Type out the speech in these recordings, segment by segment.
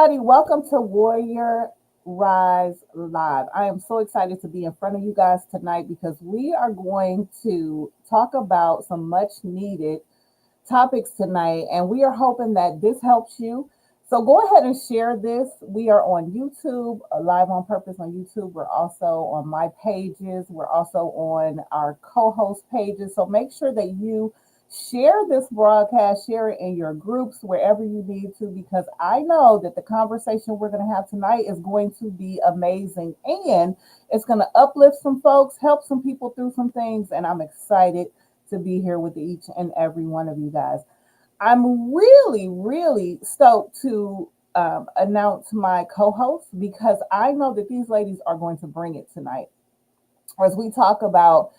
everybody. Welcome to Warrior Rise Live. I am so excited to be in front of you guys tonight because we are going to talk about some much needed topics tonight, and we are hoping that this helps you. So go ahead and share this. We are on YouTube, live on purpose on YouTube. We're also on my pages. We're also on our co-host pages. So make sure that you share this broadcast, share it in your groups wherever you need to, because I know that the conversation we're going to have tonight is going to be amazing and it's going to uplift some folks, help some people through some things, and I'm excited to be here with each and every one of you guys. I'm really, really stoked to announce my co host because I know that these ladies are going to bring it tonight. As we talk about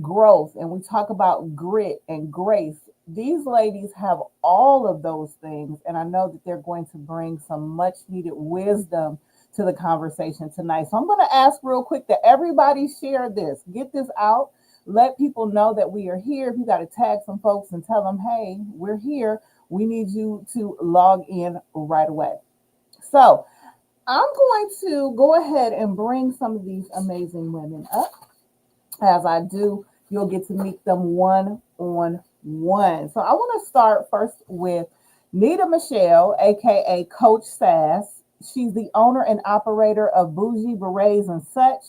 growth and we talk about grit and grace, these ladies have all of those things. And I know that they're going to bring some much needed wisdom to the conversation tonight. So I'm going to ask real quick that everybody share this, get this out. Let people know that we are here. If you got to tag some folks and tell them, hey, we're here, we need you to log in right away. So I'm going to go ahead and bring some of these amazing women up. As I do, you'll get to meet them one on one. So I want to start first with Nita Michelle, aka Coach Sass. She's the owner and operator of Bougie Berets and Such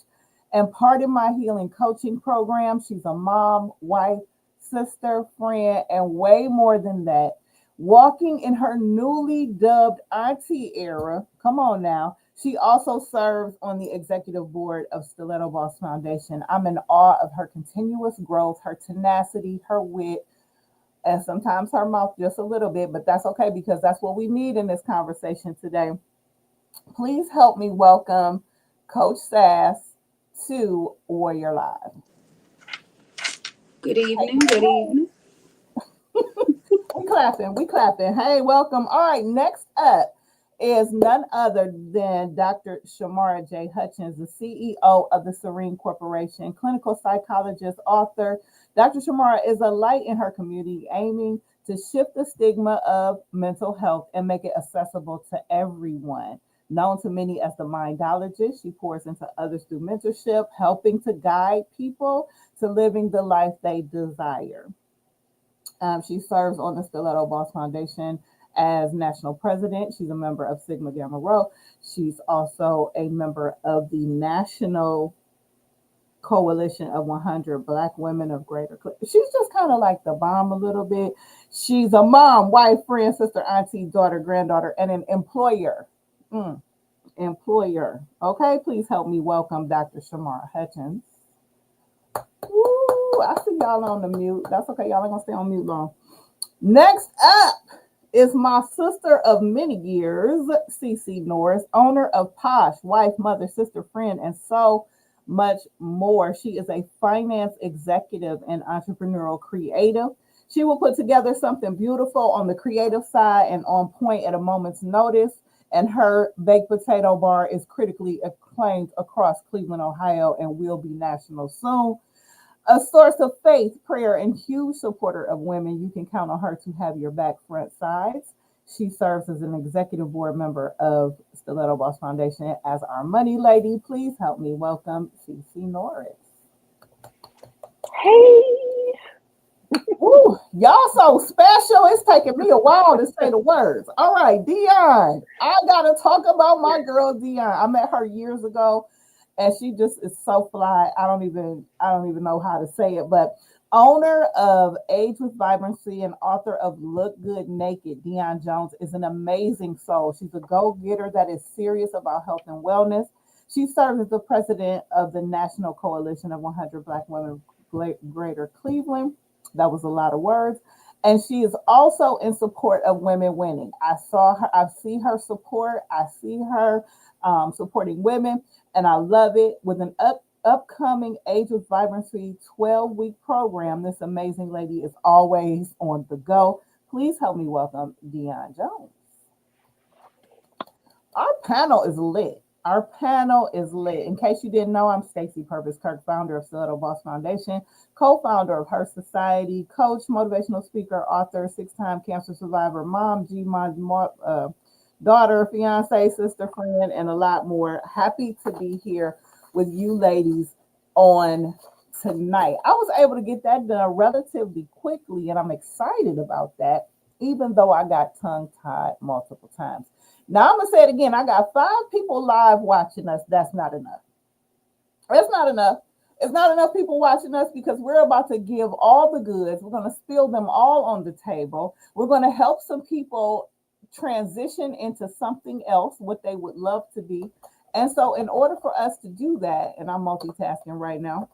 and Part in My Healing coaching program. She's a mom, wife, sister, friend, and way more than that. Walking in her newly dubbed auntie era. Come on now. She also serves on the executive board of Stiletto Boss Foundation. I'm in awe of her continuous growth, her tenacity, her wit, and sometimes her mouth just a little bit, but that's okay because that's what we need in this conversation today. Please help me welcome Coach Sass to Warrior Live. Good evening. Good evening. We clapping, we clapping. Hey, welcome. All right, next up is none other than Dr. Shamara J. Hutchins, the CEO of the Serene Corporation, clinical psychologist, author. Dr. Shamara is a light in her community, aiming to shift the stigma of mental health and make it accessible to everyone. Known to many as the mindologist, she pours into others through mentorship, helping to guide people to living the life they desire. She serves on the Stiletto Boss Foundation as national president. She's a member of Sigma Gamma Rho. She's also a member of the National Coalition of 100 Black Women of Greater She's just kind of like the bomb a little bit. She's a mom, wife, friend, sister, auntie, daughter, granddaughter, and an employer. Mm, employer. Okay, please help me welcome Dr. Shamara Hutchins. Woo, I see y'all on the mute. That's okay. Y'all ain't gonna stay on mute long. Next up is my sister of many years, Cece Norris, owner of Posh, wife, mother, sister, friend, and so much more. She is a finance executive and entrepreneurial creative. She will put together something beautiful on the creative side and on point at a moment's notice. And her baked potato bar is critically acclaimed across Cleveland, Ohio, and will be national soon. A source of faith, prayer, and huge supporter of women, you can count on her to have your back, front, sides. She serves as an executive board member of Stiletto Boss Foundation as our money lady. Please help me welcome Cece Norris. Hey, Ooh, y'all so special. It's taking me a while to say the words. All right, Dion. I gotta talk about my girl Dion. I met her years ago and she just is so fly. I don't even know how to say it, but owner of Age with Vibrancy and author of Look Good Naked, Dion Jones is an amazing soul. She's a go-getter that is serious about health and wellness. She serves as the president of the National Coalition of 100 Black Women of Greater Cleveland. That was a lot of words. And she is also in support of women winning. I see her support. I see her supporting women, and I love it. With an upcoming Age with Vibrancy 12-week program, this amazing lady is always on the go. Please help me welcome Dion Jones. Our panel is lit. Our panel is lit. In case you didn't know, I'm Stacey Purvis Kirk, founder of Stiletto Boss Foundation, co-founder of Her Society, coach, motivational speaker, author, six-time cancer survivor, mom, daughter, fiance, sister, friend, and a lot more. Happy to be here with you ladies on tonight. I was able to get that done relatively quickly, and I'm excited about that, even though I got tongue tied multiple times. Now, I'm going to say it again. I got 5 people live watching us. That's not enough. That's not enough. It's not enough people watching us because we're about to give all the goods. We're going to spill them all on the table. We're going to help some people transition into something else, what they would love to be. And so, in order for us to do that, and I'm multitasking right now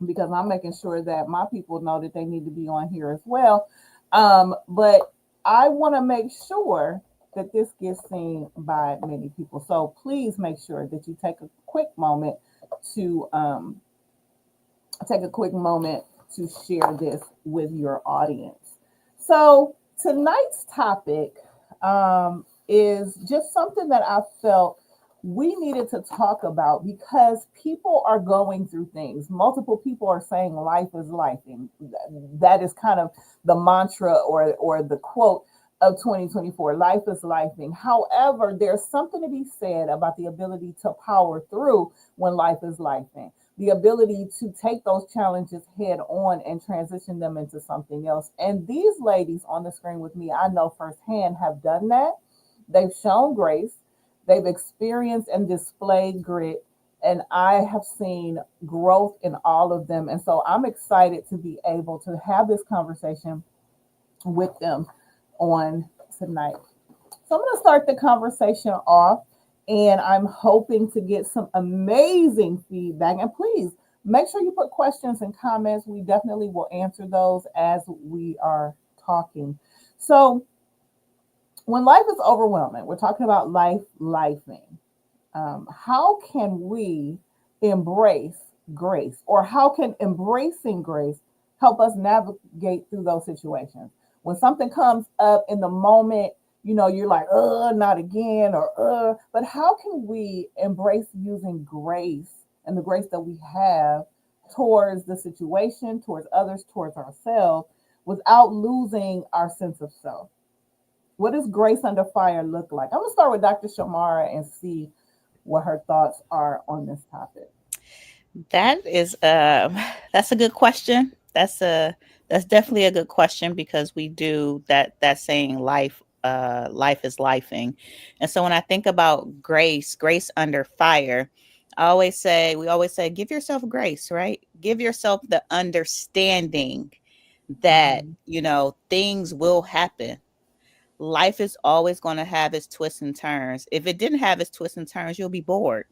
because I'm making sure that my people know that they need to be on here as well. But I want to make sure that this gets seen by many people. So please make sure that you to take a quick moment to share this with your audience. So tonight's topic is just something that I felt we needed to talk about because people are going through things. Multiple people are saying life is life, and that is kind of the mantra or the quote of 2024. Life is lifing. However, there's something to be said about the ability to power through when life is lifing, the ability to take those challenges head on and transition them into something else. And these ladies on the screen with me, I know firsthand, have done that. They've shown grace, they've experienced and displayed grit, and I have seen growth in all of them. And so I'm excited to be able to have this conversation with them on tonight. So I'm going to start the conversation off, and I'm hoping to get some amazing feedback. And please make sure you put questions and comments. We definitely will answer those as we are talking. So, when life is overwhelming, we're talking about lifing. How can we embrace grace, or how can embracing grace help us navigate through those situations? When something comes up in the moment, you're like, not again, or, but how can we embrace using grace and the grace that we have towards the situation, towards others, towards ourselves, without losing our sense of self? What does grace under fire look like? I'm going to start with Dr. Shamara and see what her thoughts are on this topic. That is that's a good question. That's definitely a good question because we do that saying life is lifing. And so when I think about grace under fire, we always say give yourself grace, right? Give yourself the understanding that, Mhm. things will happen. Life is always going to have its twists and turns. If it didn't have its twists and turns, you'll be bored.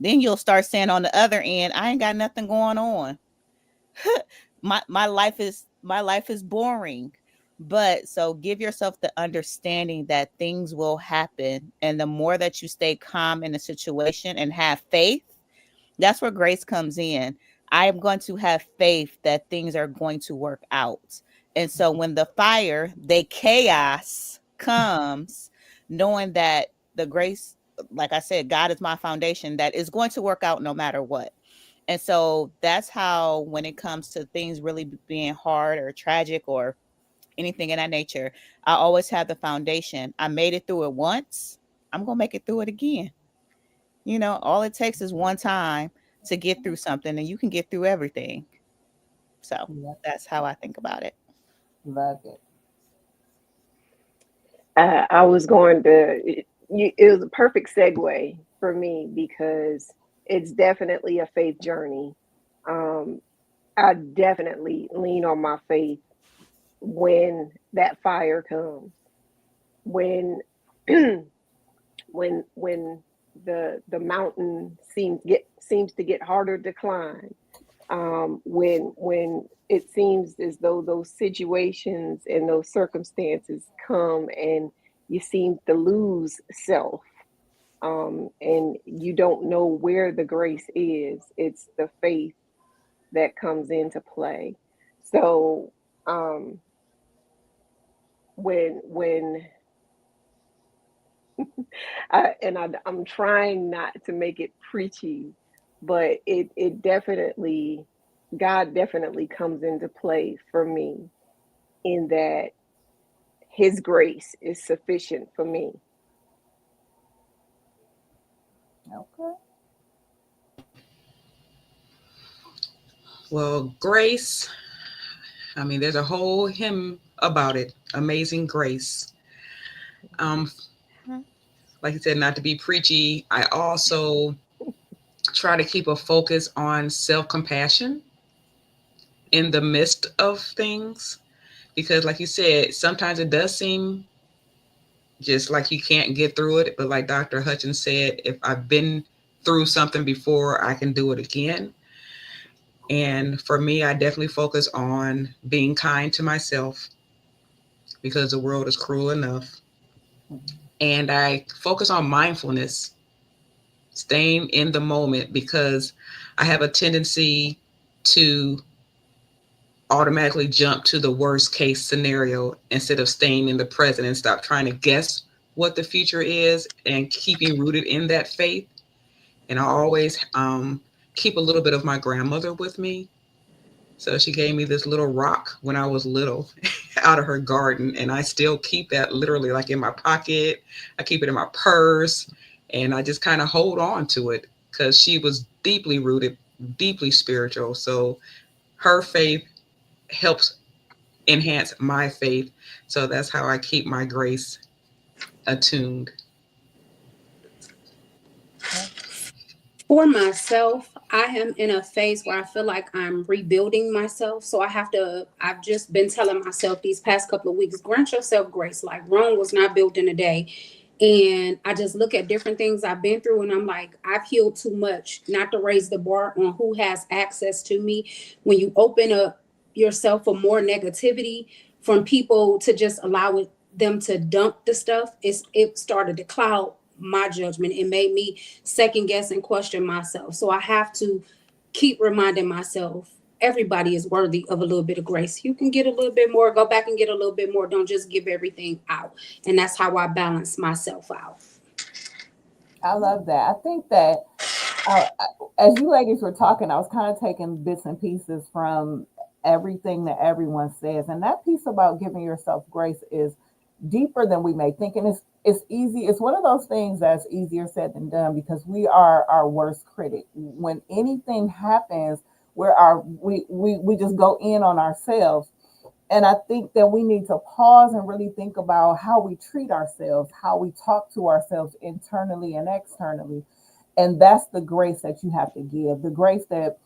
Then you'll start saying on the other end, I ain't got nothing going on. My life is boring. But so give yourself the understanding that things will happen. And the more that you stay calm in a situation and have faith, that's where grace comes in. I am going to have faith that things are going to work out. And so when the chaos comes, knowing that the grace, like I said, God is my foundation, that is going to work out no matter what. And so that's how, when it comes to things really being hard or tragic or anything in that nature, I always have the foundation. I made it through it once. I'm going to make it through it again. All it takes is one time to get through something, and you can get through everything. So Yep, that's how I think about it. love it. I was going to, it was a perfect segue for me because it's definitely a faith journey. Um, I definitely lean on my faith when that fire comes, when when the mountain seems to get harder to climb, when it seems as though those situations and those circumstances come and you seem to lose self, and you don't know where the grace is. It's the faith that comes into play. So, um, when I'm trying not to make it preachy, but it definitely, God definitely comes into play for me in that His grace is sufficient for me. Okay. Well, grace, I mean, there's a whole hymn about it. Amazing Grace. Like I said, not to be preachy, I also try to keep a focus on self-compassion in the midst of things. Because like you said, sometimes it does seem just like you can't get through it. But like Dr. Hutchins said, if I've been through something before, I can do it again. And for me, I definitely focus on being kind to myself because the world is cruel enough. And I focus on mindfulness, staying in the moment, because I have a tendency to automatically jump to the worst case scenario instead of staying in the present and stop trying to guess what the future is and keeping rooted in that faith. And I always keep a little bit of my grandmother with me. So she gave me this little rock when I was little out of her garden. And I still keep that literally like in my pocket. I keep it in my purse. And I just kind of hold on to it because she was deeply rooted, deeply spiritual. So her faith helps enhance my faith. So that's how I keep my grace attuned. For myself, I am in a phase where I feel like I'm rebuilding myself. So I've just been telling myself these past couple of weeks, grant yourself grace. Like Rome was not built in a day. And I just look at different things I've been through and I'm like, I've healed too much not to raise the bar on who has access to me. When you open up yourself for more negativity from people to just allow them to dump the stuff, it started to cloud my judgment. It made me second guess and question myself. So I have to keep reminding myself, everybody is worthy of a little bit of grace. You can get a little bit more, go back and get a little bit more. Don't just give everything out. And that's how I balance myself out. I love that. I think that as you ladies were talking, I was kind of taking bits and pieces from everything that everyone says. And that piece about giving yourself grace is deeper than we may think. And it's easy. It's one of those things that's easier said than done because we are our worst critic. When anything happens, we just go in on ourselves. And I think that we need to pause and really think about how we treat ourselves, how we talk to ourselves internally and externally. And that's the grace that you have to give, the grace that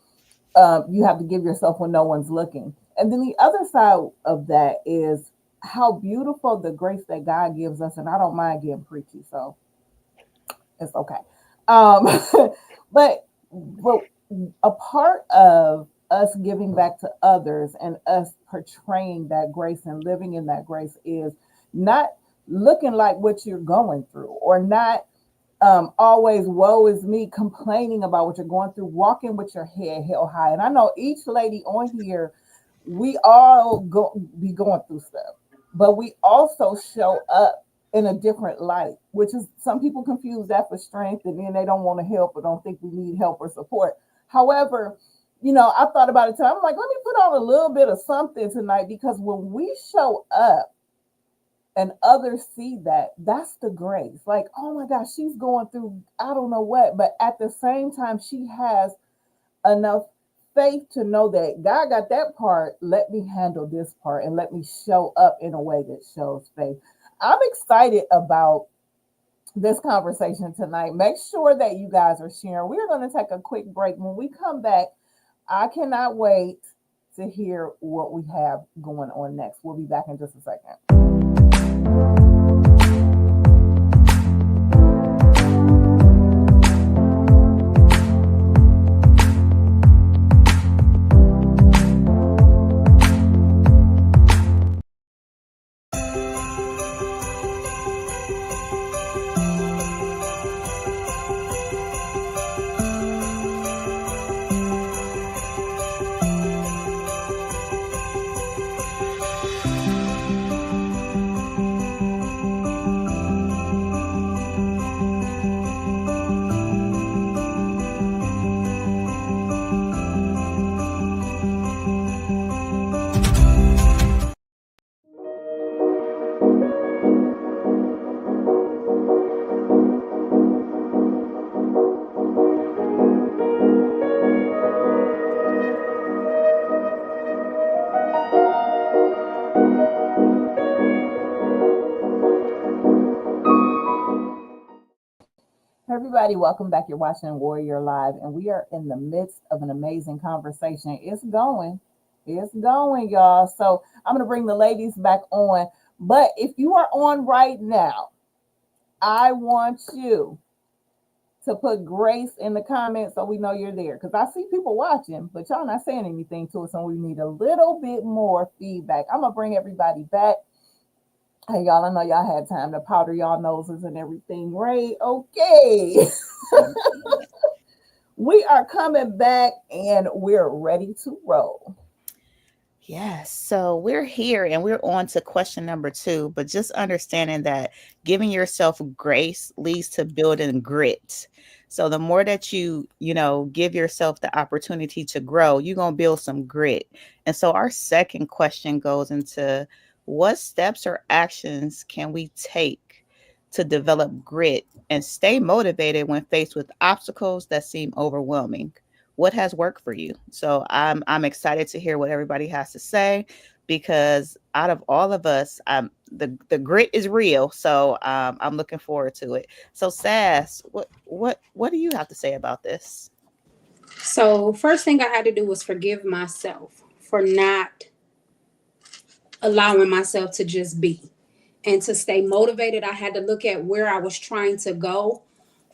you have to give yourself when no one's looking. And then the other side of that is how beautiful the grace that God gives us. And I don't mind getting preachy, so it's okay. But a part of us giving back to others and us portraying that grace and living in that grace is not looking like what you're going through, or not always woe is me, complaining about what you're going through, walking with your head held high. And I know each lady on here, we all be going through stuff, but we also show up in a different light, which is, some people confuse that for strength and then they don't want to help or don't think we need help or support. However, I thought about it too. I'm like, let me put on a little bit of something tonight, because when we show up and others see that, that's the grace. Like, oh my gosh, she's going through, I don't know what, but at the same time, she has enough faith to know that God got that part. Let me handle this part and let me show up in a way that shows faith. I'm excited about this conversation tonight. Make sure that you guys are sharing. We're going to take a quick break. When we come back, I cannot wait to hear what we have going on next. We'll be back in just a second. Everybody, welcome back. You're watching Warrior Live, and we are in the midst of an amazing conversation. It's going, y'all. So I'm going to bring the ladies back on. But if you are on right now, I want you to put Grace in the comments so we know you're there. Because I see people watching, but y'all not saying anything to us, and we need a little bit more feedback. I'm going to bring everybody back. Hey, y'all, I know y'all had time to powder y'all noses and everything, right? Okay. We are coming back and we're ready to roll. Yes. So we're here and we're on to question number 2, but just understanding that giving yourself grace leads to building grit. So the more that you give yourself the opportunity to grow, you're going to build some grit. And so our second question goes into what steps or actions can we take to develop grit and stay motivated when faced with obstacles that seem overwhelming? What has worked for you? So I'm excited to hear what everybody has to say, because out of all of us, the grit is real. So I'm looking forward to it. So Sass, what do you have to say about this? So first thing I had to do was forgive myself for not allowing myself to just be. And to stay motivated, I had to look at where I was trying to go,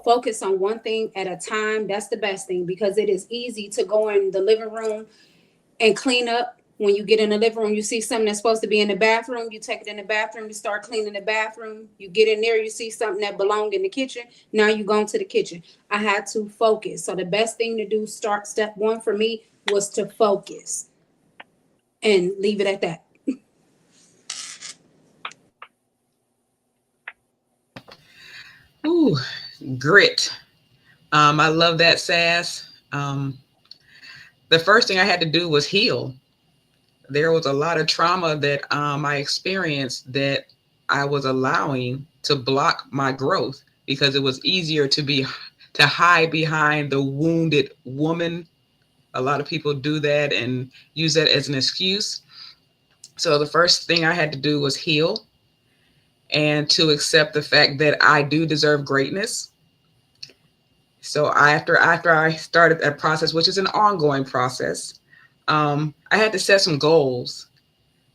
focus on one thing at a time. That's the best thing, because it is easy to go in the living room and clean up. When you get in the living room, you see something that's supposed to be in the bathroom, you take it in the bathroom, you start cleaning the bathroom, you get in there, you see something that belonged in the kitchen, now you go into the kitchen. I had to focus. So the best thing to do, step 1 for me, was to focus and leave it at that. Ooh, grit. I love that, Sass. The first thing I had to do was heal. There was a lot of trauma that I experienced that I was allowing to block my growth, because it was easier to hide behind the wounded woman. A lot of people do that and use that as an excuse. So the first thing I had to do was heal and to accept the fact that I do deserve greatness. So after I started that process, which is an ongoing process, I had to set some goals,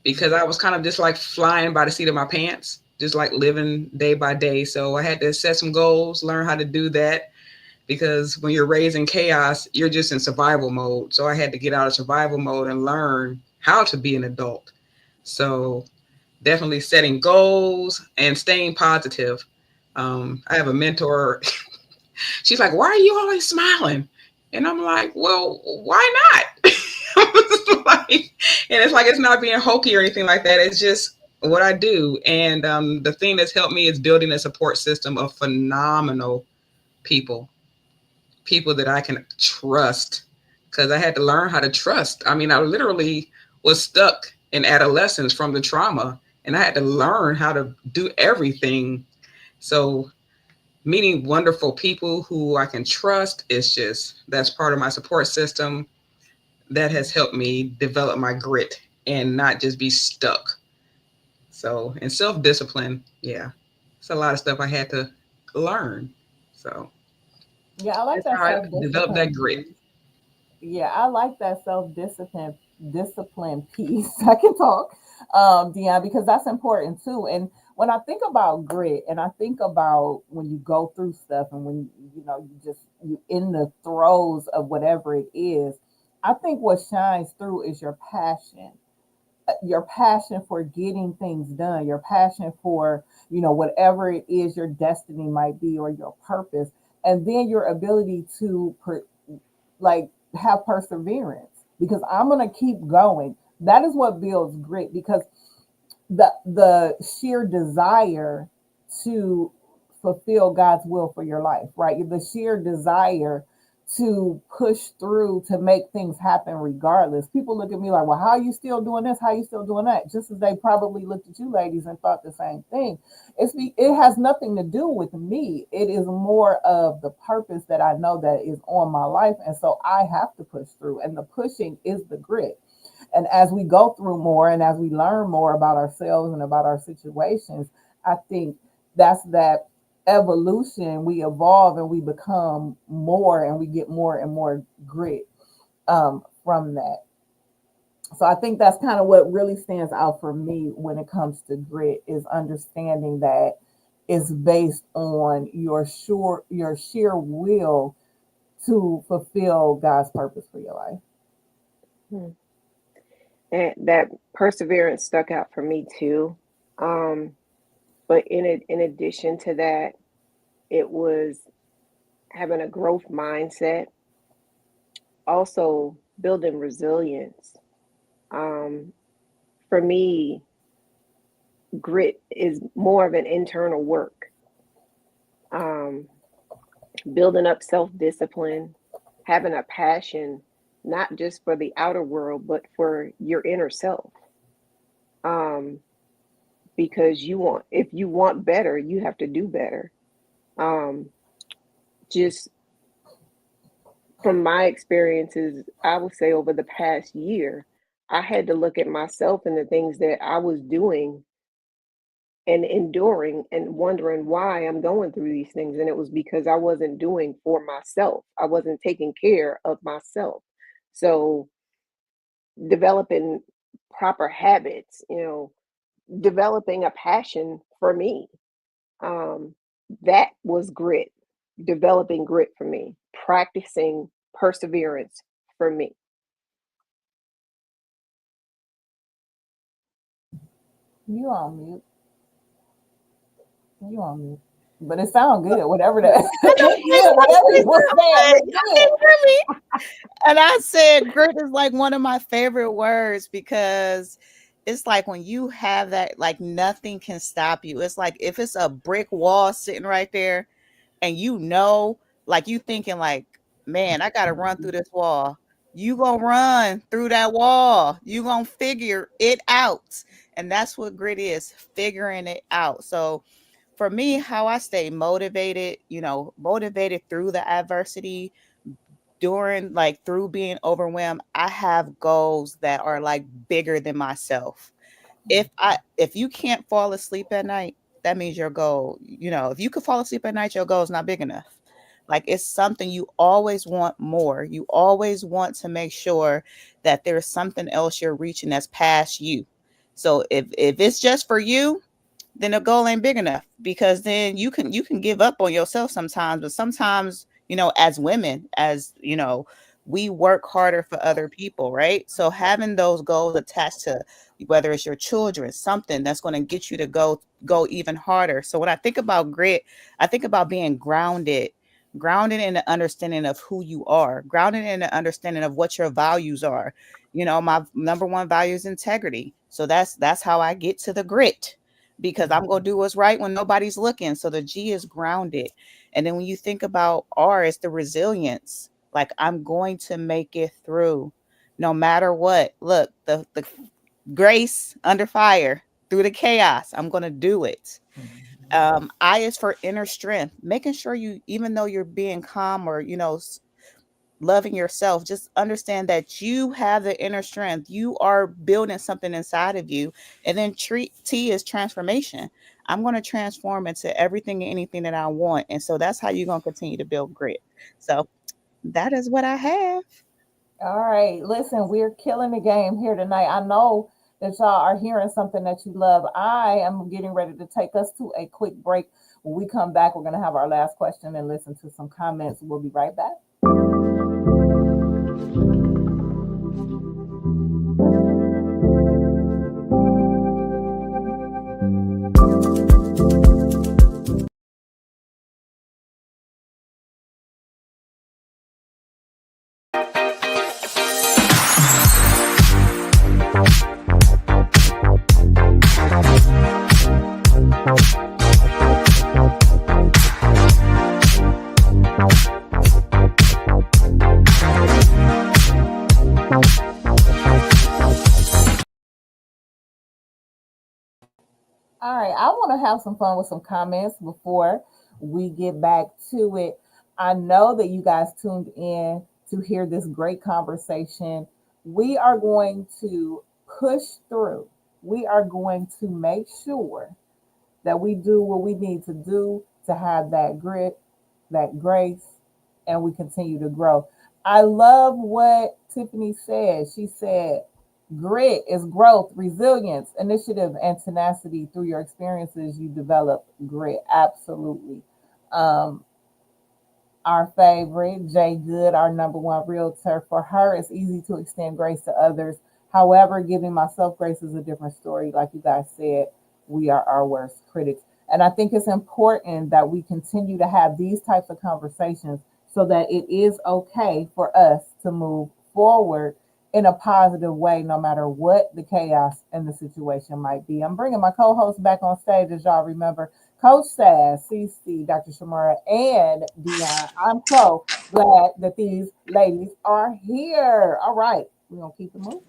because I was kind of just like flying by the seat of my pants, just like living day by day. So I had to set some goals, learn how to do that, because when you're raised in chaos, you're just in survival mode. So I had to get out of survival mode and learn how to be an adult. So definitely setting goals and staying positive. I have a mentor. She's like, "Why are you always smiling?" And I'm like, "Well, why not?" Like, and it's like, it's not being hokey or anything like that. It's just what I do. And the thing that's helped me is building a support system of phenomenal people that I can trust, because I had to learn how to trust. I mean, I literally was stuck in adolescence from the trauma, and I had to learn how to do everything. So meeting wonderful people who I can trust that's part of my support system. That has helped me develop my grit and not just be stuck. So, and self-discipline, yeah, it's a lot of stuff I had to learn. So Yeah, I like that's that how I developed that self-discipline grit. piece. Yeah, I like that self-discipline piece. I can talk, Dion, because that's important too. And when I think about grit, and I think about when you go through stuff, and when you in the throes of whatever it is, I think what shines through is your passion for getting things done, your passion for, whatever it is your destiny might be, or your purpose, and then your ability to like have perseverance, because I'm going to keep going. That is what builds grit, because the sheer desire to fulfill God's will for your life, right? The sheer desire to push through, to make things happen regardless. People look at me like, well, how are you still doing this? How are you still doing that? Just as they probably looked at you ladies and thought the same thing. It has nothing to do with me. It is more of the purpose that I know that is on my life. And so I have to push through, and the pushing is the grit. And as we go through more, and as we learn more about ourselves and about our situations, I think that's that evolution, we evolve and we become more, and we get more and more grit from that. So I think that's kind of what really stands out for me when it comes to grit, is understanding that it's based on your sheer will to fulfill God's purpose for your life. Hmm. And that perseverance stuck out for me too. But in addition to that, it was having a growth mindset, also building resilience. Um, for me, grit is more of an internal work. Um, Building up self-discipline, having a passion, not just for the outer world, but for your inner self. Um, because if you want better, you have to do better. Um, just from my experiences, I would say over the past year, I had to look at myself and the things that I was doing and enduring and wondering why I'm going through these things. And it was because I wasn't doing for myself. I wasn't taking care of myself. So developing proper habits, developing a passion for me. Um, that was grit, developing grit for me, practicing perseverance for me. You on mute. You on mute. But it sounds good, whatever that yeah, whatever you were saying was good. And I said grit is like one of my favorite words, because it's like when you have that, like nothing can stop you. It's like if it's a brick wall sitting right there, and like you thinking like, man, I gotta run through this wall. You gonna run through that wall. You gonna figure it out. And that's what grit is, figuring it out. So for me, how I stay motivated, motivated through the adversity, through being overwhelmed, I have goals that are like bigger than myself. If you can't fall asleep at night, that means your goal, if you could fall asleep at night, your goal is not big enough. Like, it's something you always want more. You always want to make sure that there's something else you're reaching that's past you. So if it's just for you, then the goal ain't big enough, because then you can give up on yourself sometimes. But sometimes, as women, we work harder for other people, right? So having those goals attached to, whether it's your children, something that's going to get you to go even harder. So when I think about grit, I think about being grounded in the understanding of who you are, grounded in the understanding of what your values are. My number one value is integrity. So that's how I get to the grit, because I'm going to do what's right when nobody's looking. So the G is grounded. And then when you think about R, it's the resilience. Like, I'm going to make it through no matter what. Look, the grace under fire through the chaos. I'm going to do it. I is for inner strength, making sure you, even though you're being calm or, loving yourself, just understand that you have the inner strength. You are building something inside of you. And then T is transformation. I'm going to transform into everything and anything that I want. And so that's how you're going to continue to build grit. So that is what I have. All right. Listen, we're killing the game here tonight. I know that y'all are hearing something that you love. I am getting ready to take us to a quick break. When we come back, we're going to have our last question and listen to some comments. We'll be right back. All right, I want to have some fun with some comments before we get back to it. I know that you guys tuned in to hear this great conversation. We are going to push through. We are going to make sure that we do what we need to do to have that grit, that grace, and we continue to grow. I love what Tiffany said. She said, grit is growth, resilience, initiative, and tenacity. Through your experiences, you develop grit. Absolutely. Um, our favorite, Jay Good, our number one realtor. For her, it's easy to extend grace to others. However, giving myself grace is a different story. Like you guys said, we are our worst critics. And I think it's important that we continue to have these types of conversations so that it is okay for us to move forward in a positive way, no matter what the chaos and the situation might be. I'm bringing my co-host back on stage, as y'all remember. Coach Sass, CC, Dr. Shamara, and Dion. I'm so glad that these ladies are here. All right, we're going to keep it moving.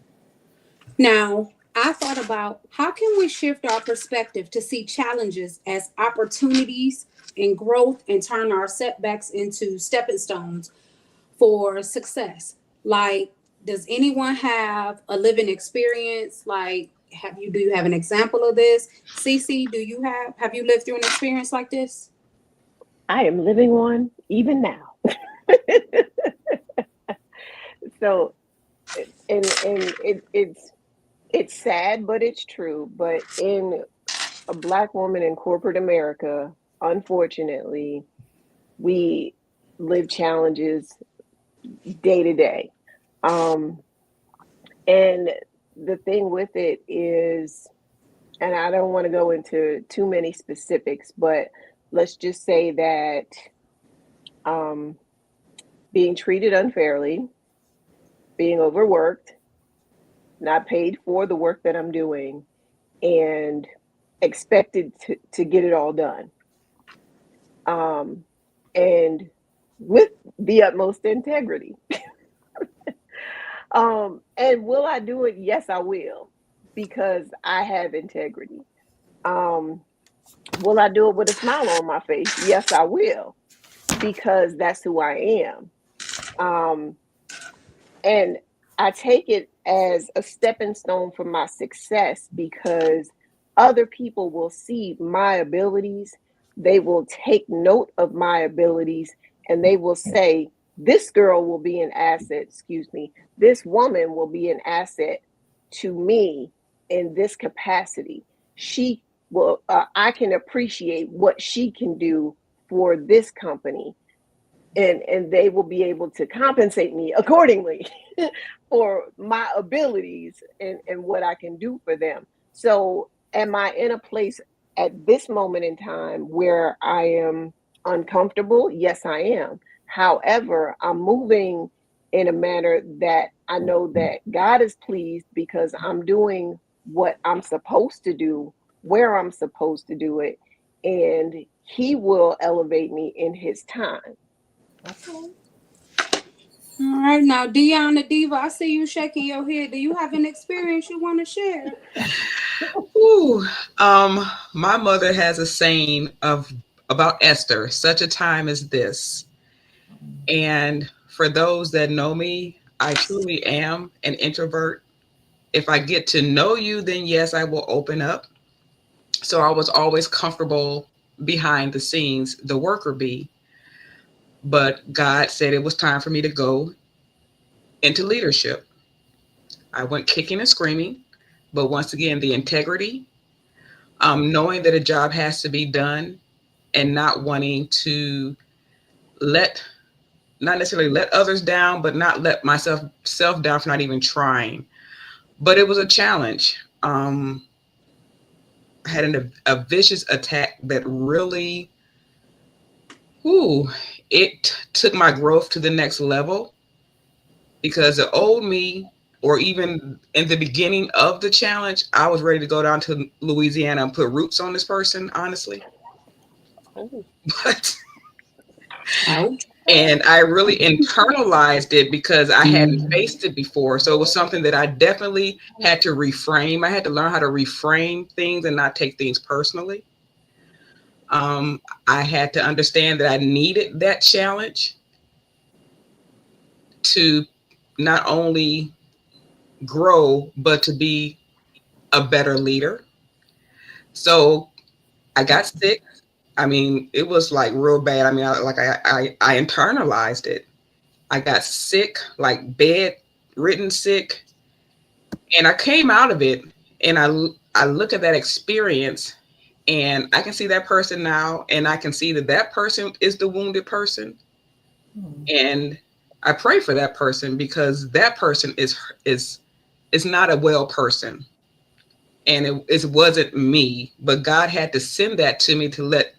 Now, I thought about how can we shift our perspective to see challenges as opportunities and growth and turn our setbacks into stepping stones for success. Like, does anyone have a living experience? Like, do you have an example of this? Cece, have you lived through an experience like this? I am living one even now. So, it's sad, but it's true. But in a Black woman in corporate America, unfortunately, we live challenges day to day. And the thing with it is, and I don't want to go into too many specifics, but let's just say that being treated unfairly, being overworked, not paid for the work that I'm doing, and expected to get it all done. And with the utmost integrity. And will I do it? Yes, I will, because I have integrity. Will I do it with a smile on my face? Yes, I will, because that's who I am. And I take it as a stepping stone for my success, because other people will see my abilities. They will take note of my abilities, and they will say, this girl will be an asset, this woman will be an asset to me in this capacity. She will, I can appreciate what she can do for this company. And they will be able to compensate me accordingly for my abilities and what I can do for them. So am I in a place at this moment in time where I am uncomfortable? Yes, I am. However, I'm moving in a manner that I know that God is pleased, because I'm doing what I'm supposed to do, where I'm supposed to do it, and He will elevate me in His time. Okay. All right, now Dion the Diva, I see you shaking your head. Do you have an experience you want to share? Ooh, my mother has a saying about Esther, such a time as this. And for those that know me, I truly am an introvert. If I get to know you, then yes, I will open up. So I was always comfortable behind the scenes, the worker bee. But God said it was time for me to go into leadership. I went kicking and screaming, but once again, the integrity, knowing that a job has to be done, and not wanting to let, not necessarily let others down, but not let myself self down for not even trying. But it was a challenge. I had a vicious attack that really, ooh, it took my growth to the next level, because the old me, or even in the beginning of the challenge, I was ready to go down to Louisiana and put roots on this person, honestly. Oh. But Ouch. and I really internalized it because I hadn't faced it before. So it was something that I definitely had to reframe. I had to learn how to reframe things and not take things personally. I had to understand that I needed that challenge to not only grow, but to be a better leader. So I got sick. I mean, it was like real bad. I mean, I internalized it. I got sick, like bedridden sick, and I came out of it. And I look at that experience, and I can see that person now, and I can see that that person is the wounded person, and I pray for that person because that person is not a well person, and it wasn't me, but God had to send that to me to let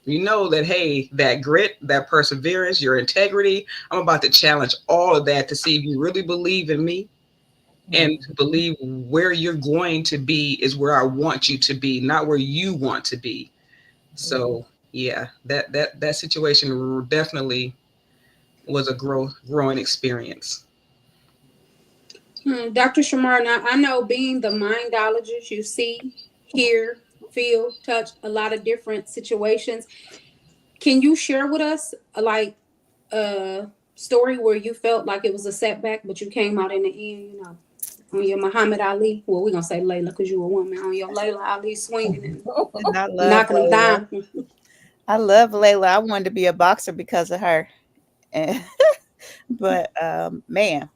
you know that, hey, that grit, that perseverance, your integrity, I'm about to challenge all of that to see if you really believe in me, and to believe where you're going to be is where I want you to be, not where you want to be. So yeah, that situation definitely was a growing experience. Dr. Shamar, now I know being the mindologist, you see, hear, feel, touch a lot of different situations. Can you share with us like a story where you felt like it was a setback, but you came out in the end, you know, on your Muhammad Ali? Well, we're gonna say Layla because you're a woman, on your Layla Ali swinging And I and love knocking them Layla. down. I love Layla. I wanted to be a boxer because of her. And, but man,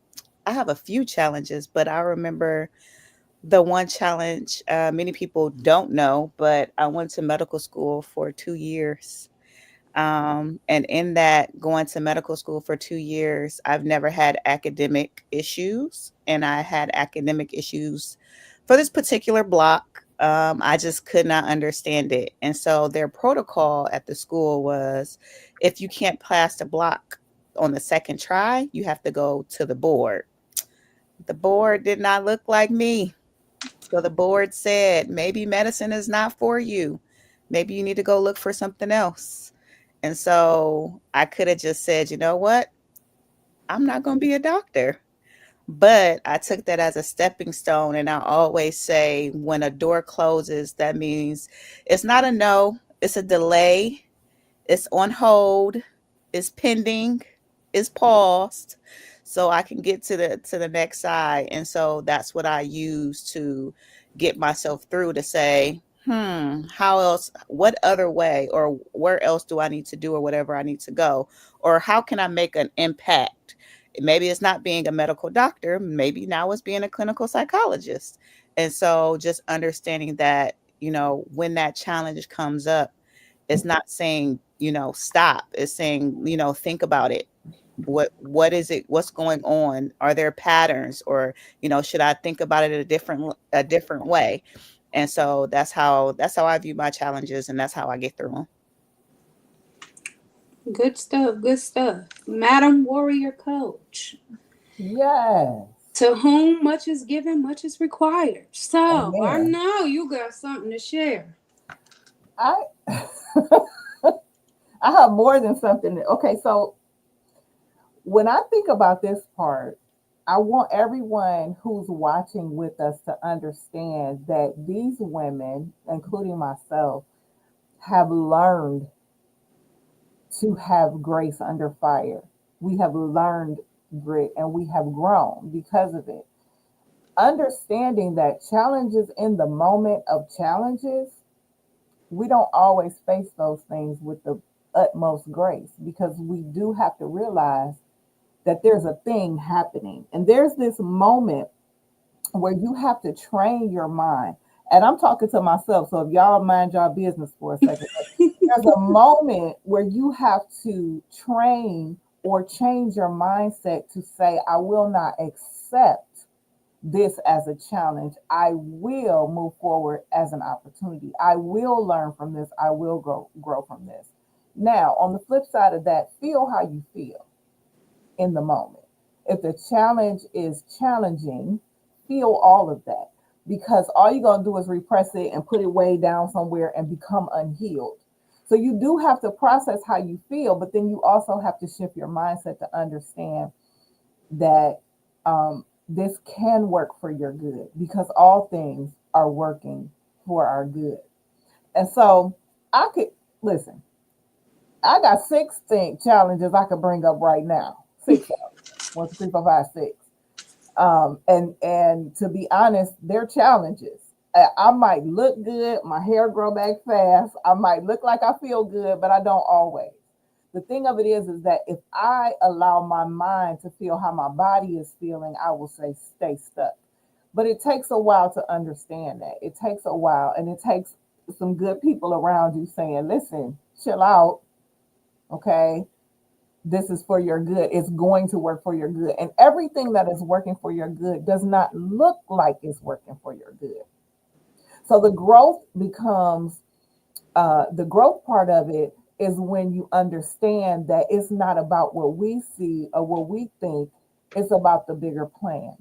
I have a few challenges, but I remember the one challenge many people don't know, but I went to medical school for 2 years. And in that, going to medical school for 2 years, I've never had academic issues. And I had academic issues for this particular block. I just could not understand it. And so their protocol at the school was if you can't pass the block on the second try, you have to go to the board. The board did not look like me. So the board said, maybe medicine is not for you. Maybe you need to go look for something else. And so I could have just said, you know what? I'm not going to be a doctor. But I took that as a stepping stone. And I always say, when a door closes, that means it's not a no, it's a delay, it's on hold, it's pending, it's paused. So I can get to the next side. And so that's what I use to get myself through to say, how else, what other way, or where else do I need to do, or whatever I need to go? Or how can I make an impact? Maybe it's not being a medical doctor, maybe now it's being a clinical psychologist. And so just understanding that, when that challenge comes up, it's not saying, stop. It's saying, think about it. What is it? What's going on? Are there patterns, or, should I think about it a different way? And so that's how I view my challenges, and that's how I get through them. Good stuff, good stuff. Madam Warrior Coach. Yes. To whom much is given, much is required. So I Amen. know you got something to share. I I have more than something. Okay, so when I think about this part, I want everyone who's watching with us to understand that these women, including myself, have learned to have grace under fire. We have learned grit and we have grown because of it. Understanding that challenges in the moment of challenges, we don't always face those things with the utmost grace, because we do have to realize that there's a thing happening. And there's this moment where you have to train your mind. And I'm talking to myself, so if y'all mind y'all business for a second, there's a moment where you have to train or change your mindset to say, I will not accept this as a challenge. I will move forward as an opportunity. I will learn from this. I will grow from this. Now, on the flip side of that, feel how you feel in the moment. If the challenge is challenging, feel all of that, because all you're going to do is repress it and put it way down somewhere and become unhealed. So you do have to process how you feel, but then you also have to shift your mindset to understand that this can work for your good, because all things are working for our good. And so I could listen. I got six challenges I could bring up right now. Six of them. 1, 2, 3, 4, 5, 6. And to be honest, they're challenges. I might look good, my hair grow back fast, I might look like I feel good, but I don't always. The thing of it is that if I allow my mind to feel how my body is feeling, I will say stay stuck. But it takes a while to understand that. It takes a while, and it takes some good people around you saying, listen, chill out, okay? This is for your good. It's going to work for your good. And everything that is working for your good does not look like it's working for your good. So the growth becomes, the growth part of it is when you understand that it's not about what we see or what we think, it's about the bigger plan.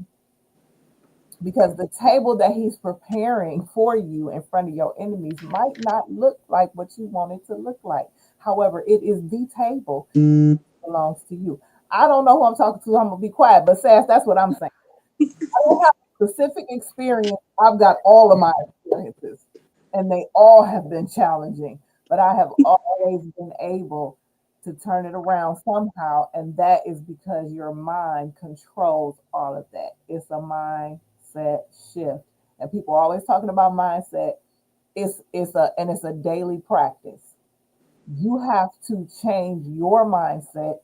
Because the table that he's preparing for you in front of your enemies might not look like what you want it to look like. However, it is the table that belongs to you. I don't know who I'm talking to. I'm going to be quiet, but Sass, that's what I'm saying. I don't have a specific experience. I've got all of my experiences, and they all have been challenging, but I have always been able to turn it around somehow, and that is because your mind controls all of that. It's a mindset shift, and people are always talking about mindset. It's a daily practice. You have to change your mindset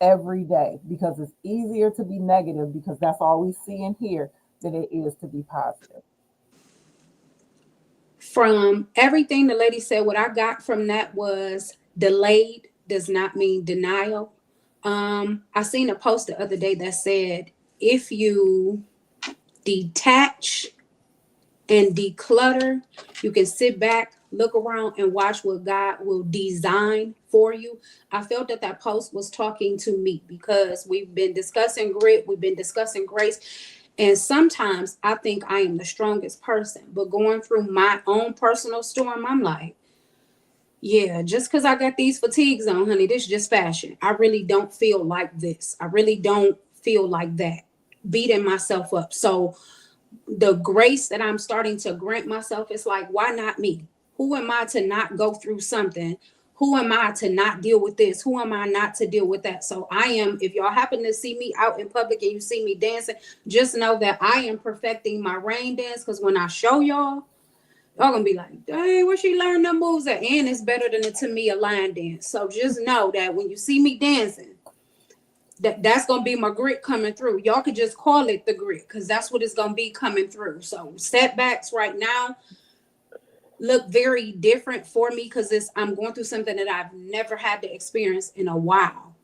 every day because it's easier to be negative because that's all we see and hear than it is to be positive. From everything the lady said, what I got from that was delayed does not mean denial. I seen a post the other day that said, if you detach and declutter, you can sit back, look around, and watch what God will design for you. I felt that that post was talking to me because we've been discussing grit, we've been discussing grace, and sometimes I think I am the strongest person, but going through my own personal storm, I'm like, yeah, just because I got these fatigues on, honey, this is just fashion. I really don't feel like this. I really don't feel like that. Beating myself up. So the grace that I'm starting to grant myself is like, why not me? Who am I to not go through something? Who am I to not deal with this? Who am I not to deal with that? So I am, if y'all happen to see me out in public and you see me dancing, just know that I am perfecting my rain dance, because when I show y'all gonna be like, dang, where she learned them moves at? And it's better than to me a line dance. So just know that when you see me dancing, that's gonna be my grit coming through. Y'all could just call it the grit, because that's what it's gonna be coming through. So setbacks right now look very different for me because I'm going through something that I've never had to experience in a while.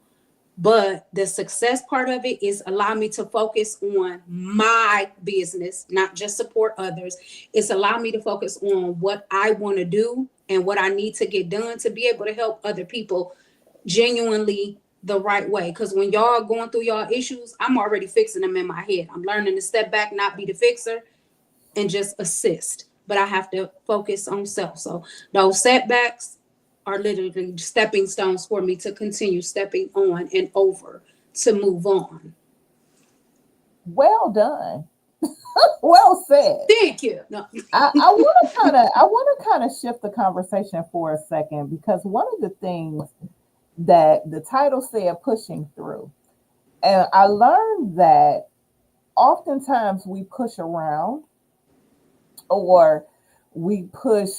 But the success part of it is allow me to focus on my business, not just support others. It's allow me to focus on what I want to do and what I need to get done to be able to help other people genuinely the right way. Because when y'all going through y'all issues, I'm already fixing them in my head. I'm learning to step back, not be the fixer, and just assist. But I have to focus on self. So those setbacks are literally stepping stones for me to continue stepping on and over to move on. Well done. Well said. Thank you. No. I want to kind of shift the conversation for a second, because one of the things that the title said, pushing through, and I learned that oftentimes we push around, or we push,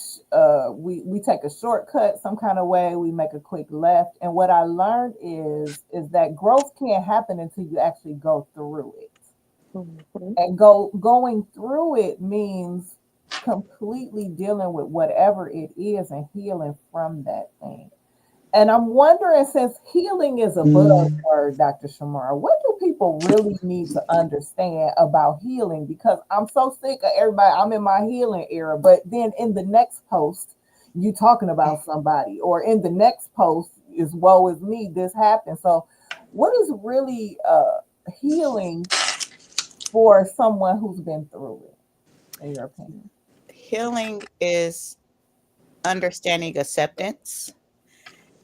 we take a shortcut some kind of way, we make a quick left. And what I learned is that growth can't happen until you actually go through it. Mm-hmm. And going through it means completely dealing with whatever it is and healing from that thing. And I'm wondering, since healing is a buzzword, Dr. Shamara, what do people really need to understand about healing? Because I'm so sick of everybody, I'm in my healing era, but then in the next post, you talking about somebody, or in the next post is woe is me, this happened. So what is really healing for someone who's been through it, in your opinion? Healing is understanding acceptance.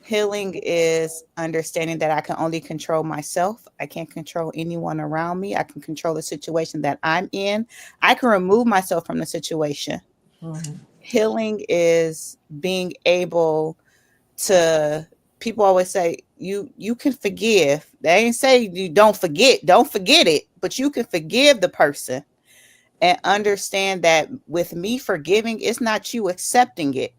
Healing is understanding that I can only control myself. I can't control anyone around me. I can control the situation that I'm in. I can remove myself from the situation. Mm-hmm. Healing is being able to, people always say, you can forgive. They ain't say you don't forget it, but you can forgive the person and understand that with me forgiving, it's not you accepting it.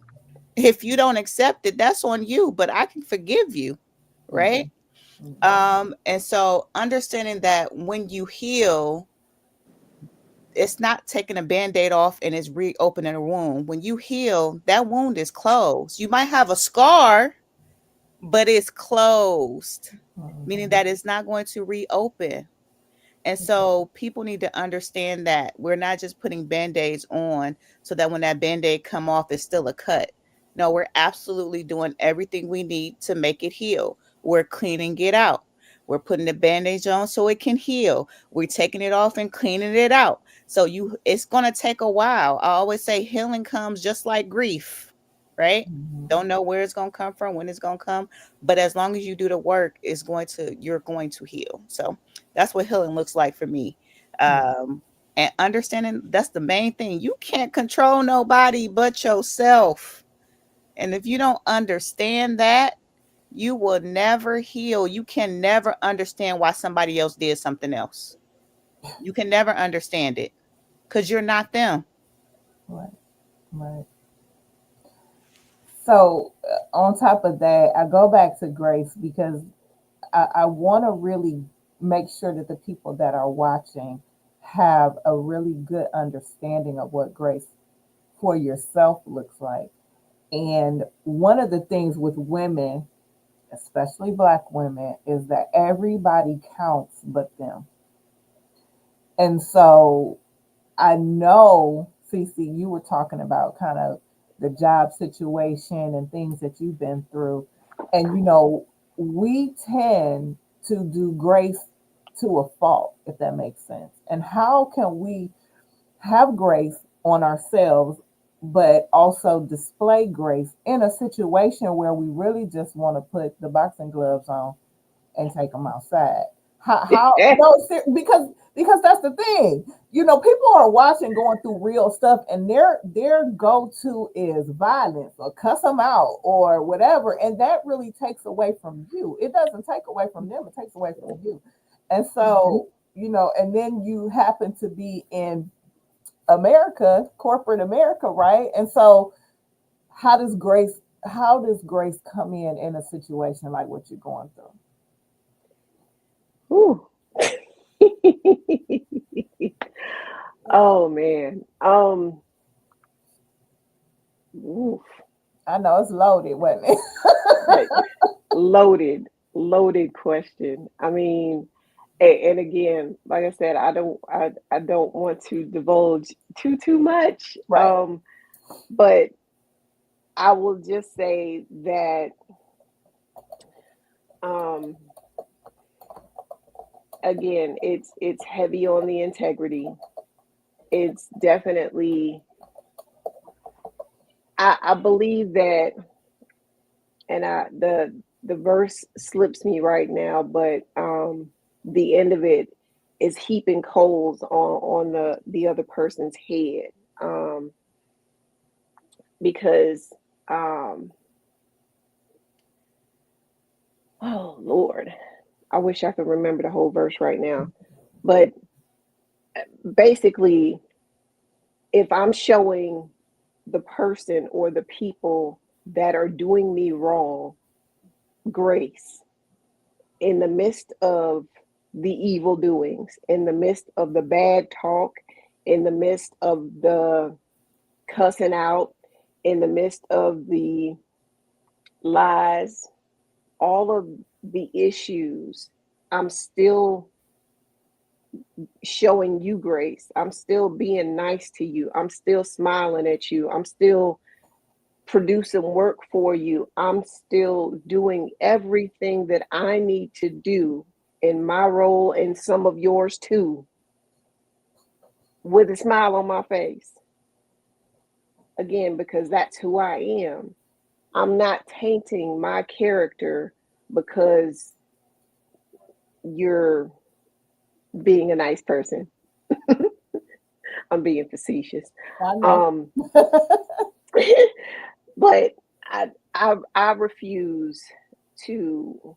If you don't accept it, that's on you, but I can forgive you, right? And so understanding that when you heal, it's not taking a band-aid off and it's reopening a wound. When you heal, that wound is closed. You might have a scar, but it's closed, meaning that it's not going to reopen. And so people need to understand that we're not just putting band-aids on so that when that band-aid come off, it's still a cut. No, we're absolutely doing everything we need to make it heal. We're cleaning it out. We're putting the band-aids on so it can heal. We're taking it off and cleaning it out. So it's going to take a while. I always say healing comes just like grief, right? Don't know where it's going to come from, when it's going to come, but as long as you do the work, you're going to heal. So that's what healing looks like for me. And understanding that's the main thing. You can't control nobody but yourself. And if you don't understand that, you will never heal. You can never understand why somebody else did something else. You can never understand it because you're not them. Right. So on top of that, I go back to grace because I want to really make sure that the people that are watching have a really good understanding of what grace for yourself looks like. And one of the things with women, especially Black women, is that everybody counts but them. And so I know, Cece, you were talking about kind of the job situation and things that you've been through. And, we tend to do grace to a fault, if that makes sense. And how can we have grace on ourselves, but also display grace in a situation where we really just want to put the boxing gloves on and take them outside? How no, because that's the thing. People are watching, going through real stuff, and their go-to is violence or cuss them out or whatever, and that really takes away from you. It doesn't take away from them; it takes away from you. And so, and then you happen to be in America, corporate America, right? And so, how does grace come in a situation like what you're going through? Ooh. Oh man. Oof. I know it's loaded, wasn't it? Loaded question. I mean, and again, like I said, I don't want to divulge too much. Right. But I will just say that again, it's heavy on the integrity. It's definitely, I believe that, and the verse slips me right now, but the end of it is heaping coals on the other person's head, because oh Lord, I wish I could remember the whole verse right now, but basically, if I'm showing the person or the people that are doing me wrong grace in the midst of the evil doings, in the midst of the bad talk, in the midst of the cussing out, in the midst of the lies, all of the issues, I'm still showing you grace. I'm still being nice to you. I'm still smiling at you. I'm still producing work for you. I'm still doing everything that I need to do in my role and some of yours too, with a smile on my face. Again, because that's who I am. I'm not tainting my character because you're being a nice person. I'm being facetious. I know. But I refuse to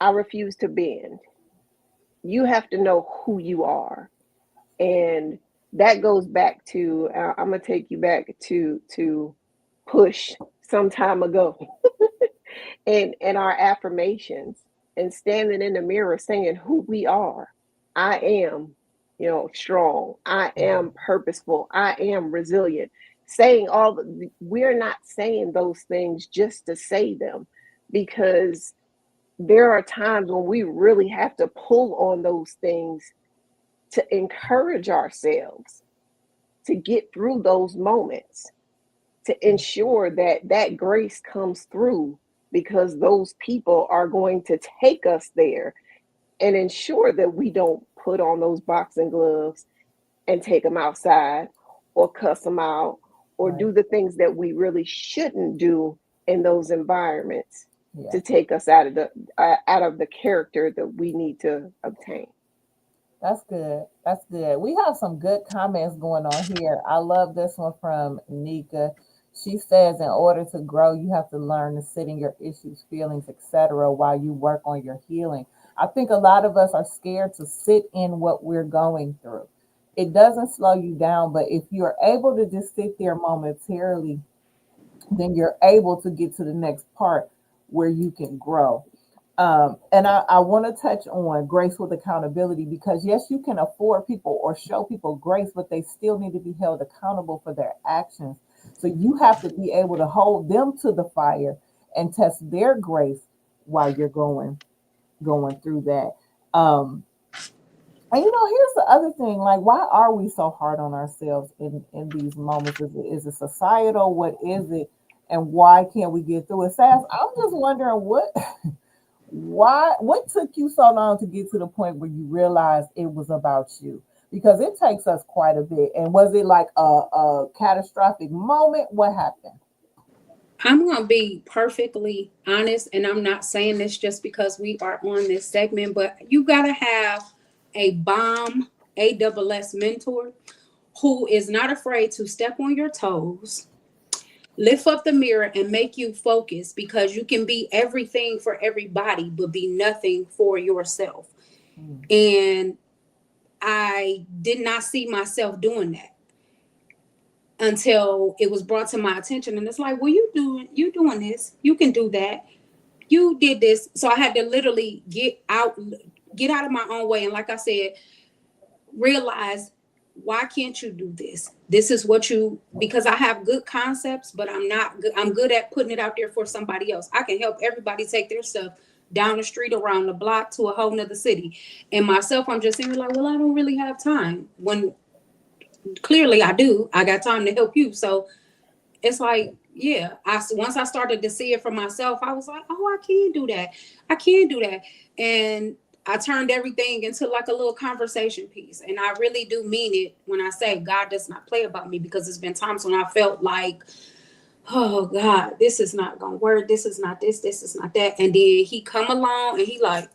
I refuse to bend. you have to know who you are. And that goes back to, I'm going to take you back to Push some time ago and our affirmations and standing in the mirror saying who we are. I am, strong. I am purposeful. I am resilient. Saying we're not saying those things just to say them, because there are times when we really have to pull on those things to encourage ourselves to get through those moments, to ensure that that grace comes through, because those people are going to take us there, and ensure that we don't put on those boxing gloves and take them outside or cuss them out or do the things that we really shouldn't do in those environments to take us out of the character that we need to obtain. That's good. That's good. We have some good comments going on here. I love this one from Nika. She says, in order to grow, you have to learn to sit in your issues, feelings, etc., while you work on your healing. I think a lot of us are scared to sit in what we're going through. It doesn't slow you down, but if you're able to just sit there momentarily, then you're able to get to the next part where you can grow. And I want to touch on grace with accountability, because yes, you can afford people or show people grace, but they still need to be held accountable for their actions. So you have to be able to hold them to the fire and test their grace while you're going through that. And here's the other thing, like, why are we so hard on ourselves in these moments? Is it societal? What is it? And why can't we get through it? Sass, I'm just wondering what took you so long to get to the point where you realized it was about you? Because it takes us quite a bit. And was it like a catastrophic moment? What happened? I'm going to be perfectly honest, and I'm not saying this just because we are on this segment, but you got to have a bomb ASS mentor who is not afraid to step on your toes, lift up the mirror, and make you focus, because you can be everything for everybody, but be nothing for yourself. And I did not see myself doing that until it was brought to my attention. And it's like, well, you doing this, you can do that. You did this. So I had to literally get out of my own way. And like I said, realize, why can't you do this? This is because I have good concepts, but I'm not good. I'm good at putting it out there for somebody else. I can help everybody take their stuff down the street, around the block, to a whole nother city. And myself, I'm just saying, like, well, I don't really have time, when clearly I do. I got time to help you. So it's like, yeah, once I started to see it for myself, I was like, oh, I can do that. I can do that. And I turned everything into like a little conversation piece. And I really do mean it when I say God does not play about me, because it's been times when I felt like, oh God, this is not going to work. This is not this is not that. And then he come along and he like,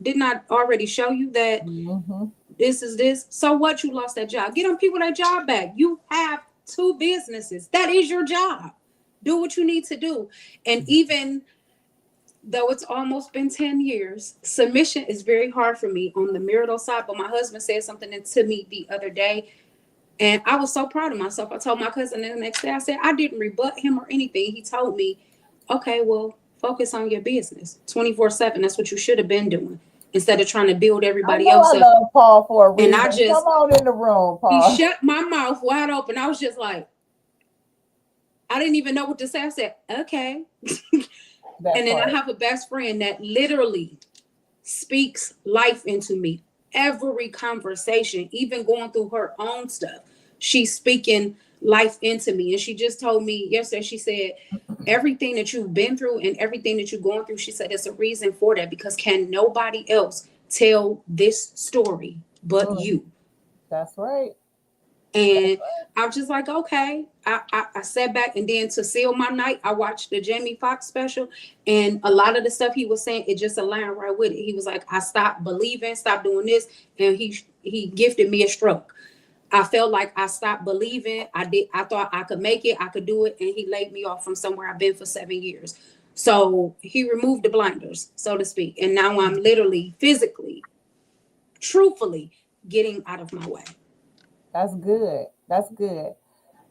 didn't I already show you that this is this? So what, you lost that job? Get them people that job back. You have 2 businesses. That is your job. Do what you need to do. And even though it's almost been 10 years, submission is very hard for me on the marital side. But my husband said something to me the other day, and I was so proud of myself. I told my cousin the next day, I said, I didn't rebut him or anything. He told me, okay, well, focus on your business 24/7. That's what you should have been doing, instead of trying to build everybody else up. I love Paul for a reason. And I just, come on in the room, Paul. He shut my mouth wide open. I was just like, I didn't even know what to say. I said, okay. And then I have a best friend that literally speaks life into me. Every conversation, even going through her own stuff, she's speaking life into me. And she just told me yesterday, she said, everything that you've been through and everything that you're going through, she said, it's a reason for that, because can nobody else tell this story but you? That's right. And I was just like, okay. I sat back, and then to seal my night, I watched the Jamie Foxx special, and a lot of the stuff he was saying, it just aligned right with it. He was like, I stopped believing, stopped doing this, and he gifted me a stroke. I felt like I stopped believing. I thought I could make it, I could do it, and he laid me off from somewhere I've been for 7 years. So he removed the blinders, so to speak. And now I'm literally, physically, truthfully getting out of my way. That's good. That's good.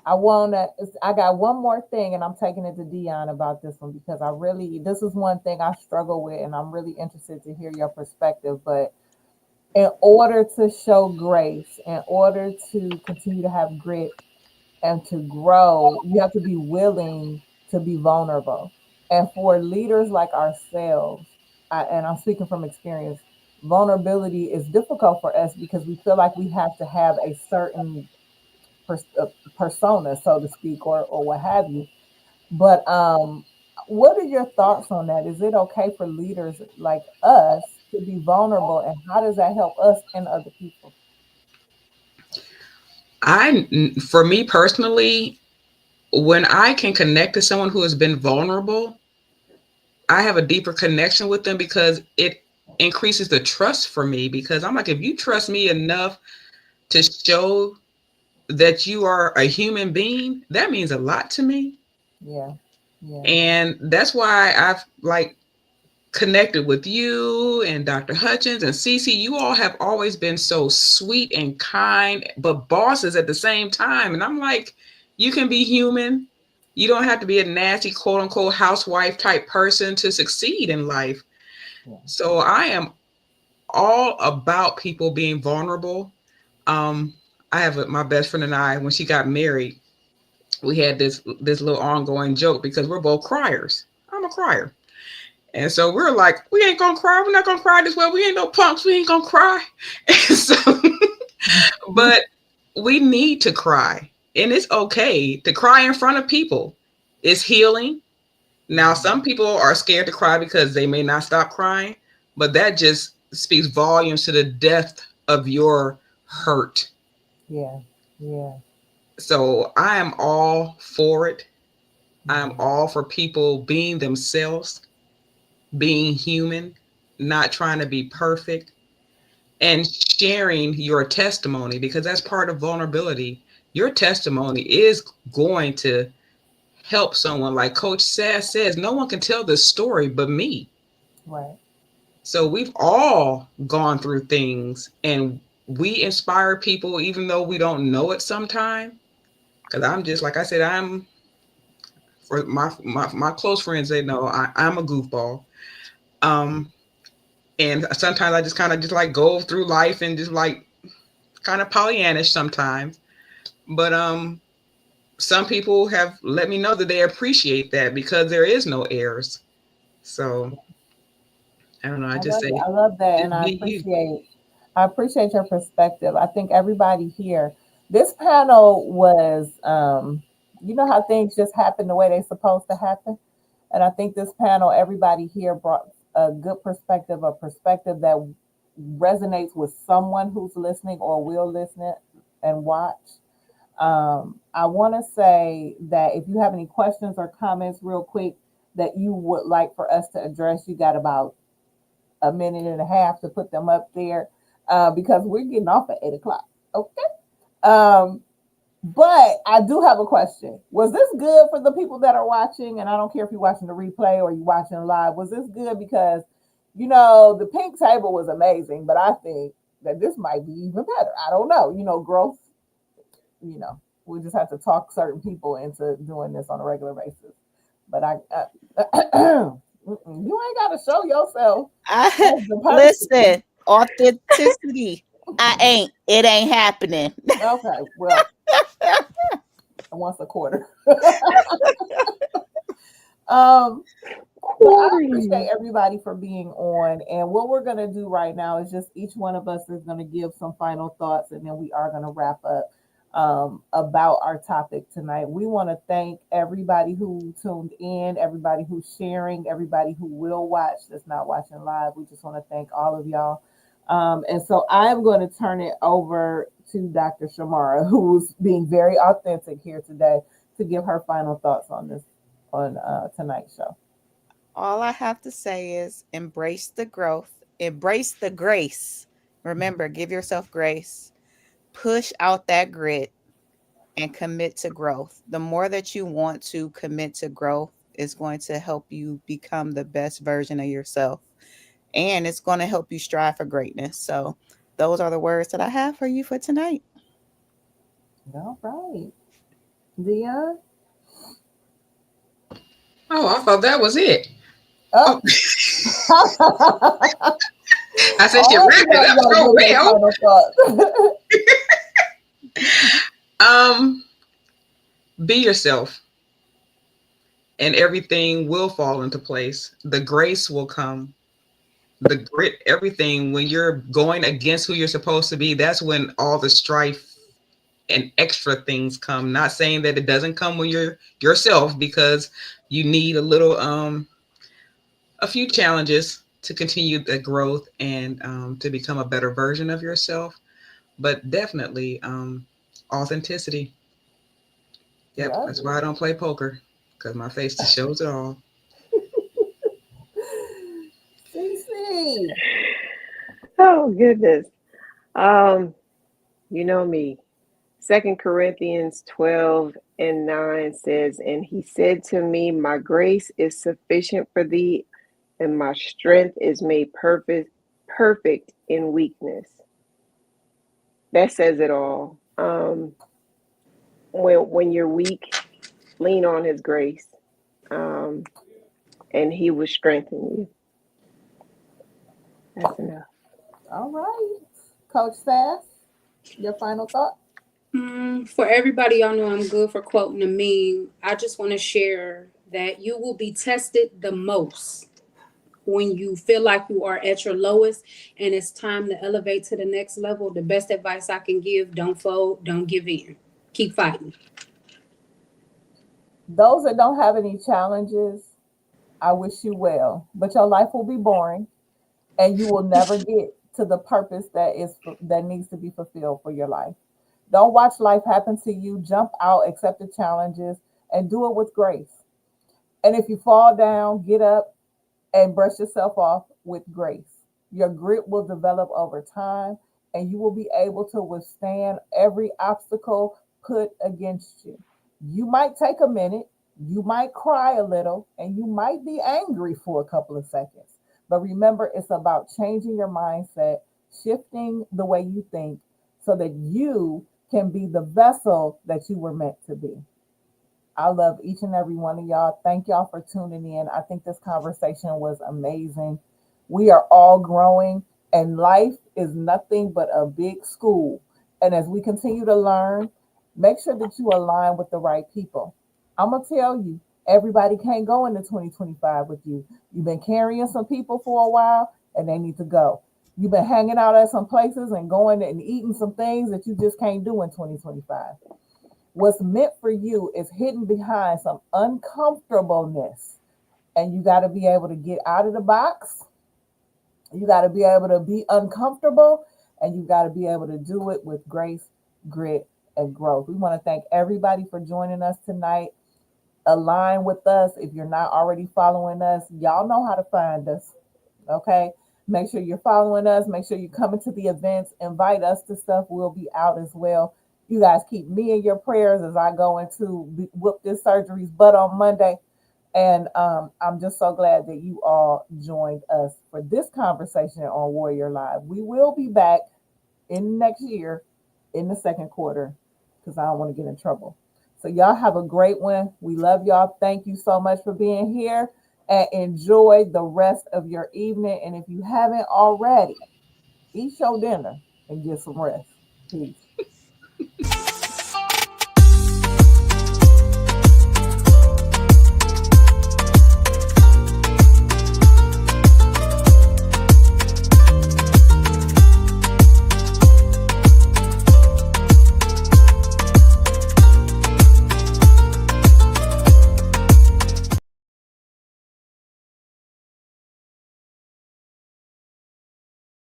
I got one more thing, and I'm taking it to Dion about this one because this is one thing I struggle with, and I'm really interested to hear your perspective. But in order to show grace, in order to continue to have grit and to grow, you have to be willing to be vulnerable. And for leaders like ourselves, and I'm speaking from experience, vulnerability is difficult for us because we feel like we have to have a certain pers- uh, persona, so to speak, or what have you. But what are your thoughts on that? Is it okay for leaders like us to be vulnerable, and how does that help us and other people? For me personally, when I can connect to someone who has been vulnerable, I have a deeper connection with them because it increases the trust for me. Because I'm like, if you trust me enough to show that you are a human being, that means a lot to me. Yeah, yeah, And that's why I've like connected with you and Dr. Hutchins and Cece. You all have always been so sweet and kind, but bosses at the same time. And I'm like, you can be human. You don't have to be a nasty, quote unquote, housewife type person to succeed in life. yeah. So I am all about people being vulnerable. Um, I have my best friend and I, when she got married, we had this little ongoing joke because we're both criers. I'm a crier. And so we're like, we ain't gonna cry. We're not gonna cry this way. We ain't no punks. We ain't gonna cry. And so, but we need to cry. And it's okay to cry in front of people. It's healing. Now, some people are scared to cry because they may not stop crying, but that just speaks volumes to the depth of your hurt. Yeah, yeah. So I am all for it. I'm Mhm. all for people being themselves, being human, not trying to be perfect, and sharing your testimony because that's part of vulnerability. Your testimony is going to help someone. Like Coach says, no one can tell this story but me. Right. So we've all gone through things and we inspire people even though we don't know it sometimes. Because I'm just like I said, I'm for my close friends, they know I'm a goofball. Um, and sometimes I just kind of just like go through life and just like kind of Pollyannish sometimes. But some people have let me know that they appreciate that because there is no errors. So I don't know. I I just love it. say I love that, and just be you. I appreciate your perspective. I think everybody here, this panel was, you know how things just happen the way they're supposed to happen, and I think this panel, everybody here brought a good perspective, a perspective that resonates with someone who's listening or will listen and watch. I want to say that if you have any questions or comments, real quick, that you would like for us to address, you got about a minute and a half to put them up there because we're getting off at 8 o'clock. Okay. Um, but I do have a question. Was this good for the people that are watching? And I don't care if you're watching the replay or you're watching live. Was this good? Because, the pink table was amazing, but I think that this might be even better. I don't know. Growth, we just have to talk certain people into doing this on a regular basis. But you ain't got to show yourself as the person. Listen, authenticity. It ain't happening. Okay, well, once a quarter. um, but I appreciate Quarterly. everybody for being on. And what we're gonna do right now is just each one of us is gonna give some final thoughts, and then we are gonna wrap up about our topic tonight. We want to thank everybody who tuned in, everybody who's sharing, everybody who will watch that's not watching live. We just want to thank all of y'all. And so I'm going to turn it over to Dr. Shamara, who's being very authentic here today to give her final thoughts on this on tonight's show. All I have to say is embrace the growth, embrace the grace. Remember, give yourself grace, push out that grit, and commit to growth. The more that you want to commit to growth is going to help you become the best version of yourself. And it's going to help you strive for greatness. So those are the words that I have for you for tonight. All right. Dion? Oh, I thought that was it. Oh. I said she wrapped it up so well. Be yourself, and everything will fall into place. The grace will come. The grit, everything. When you're going against who you're supposed to be, that's when all the strife and extra things come. Not saying that it doesn't come when you're yourself, because you need a few challenges to continue the growth and to become a better version of yourself. But definitely authenticity. Yep, Right. that's why I don't play poker, because my face just shows it all. CC. Oh goodness. You know me. 2 Corinthians 12:9 says, and he said to me, my grace is sufficient for thee, and my strength is made perfect in weakness. That says it all. When you're weak, lean on his grace, and he will strengthen you. That's enough. All right. Coach Sass, your final thought? For everybody, y'all know I'm good for quoting a meme. I just want to share that you will be tested the most when you feel like you are at your lowest and it's time to elevate to the next level. The best advice I can give: don't fold, don't give in, keep fighting. Those that don't have any challenges, I wish you well, but your life will be boring and you will never get to the purpose that needs to be fulfilled for your life. Don't watch life happen to you. Jump out, accept the challenges, and do it with grace. And if you fall down, get up and brush yourself off with grace. Your grit will develop over time, and you will be able to withstand every obstacle put against you. You might take a minute, you might cry a little, and you might be angry for a couple of seconds. But remember, it's about changing your mindset, shifting the way you think so that you can be the vessel that you were meant to be. I love each and every one of y'all. Thank y'all for tuning in. I think this conversation was amazing. We are all growing, and life is nothing but a big school. And as we continue to learn, make sure that you align with the right people. I'm going to tell you, everybody can't go into 2025 with you. You've been carrying some people for a while, and they need to go. You've been hanging out at some places and going and eating some things that you just can't do in 2025. What's meant for you is hidden behind some uncomfortableness. And you got to be able to get out of the box. You got to be able to be uncomfortable. And you got to be able to do it with grace, grit, and growth. We want to thank everybody for joining us tonight. Align with us. If you're not already following us, y'all know how to find us. Okay. Make sure you're following us. Make sure you're coming to the events. Invite us to stuff. We'll be out as well. You guys keep me in your prayers as I go into whoop this surgery's butt on Monday. And I'm just so glad that you all joined us for this conversation on Warrior Live. We will be back in next year in the second quarter because I don't want to get in trouble. So y'all have a great one. We love y'all. Thank you so much for being here and enjoy the rest of your evening. And if you haven't already, eat your dinner and get some rest. Peace.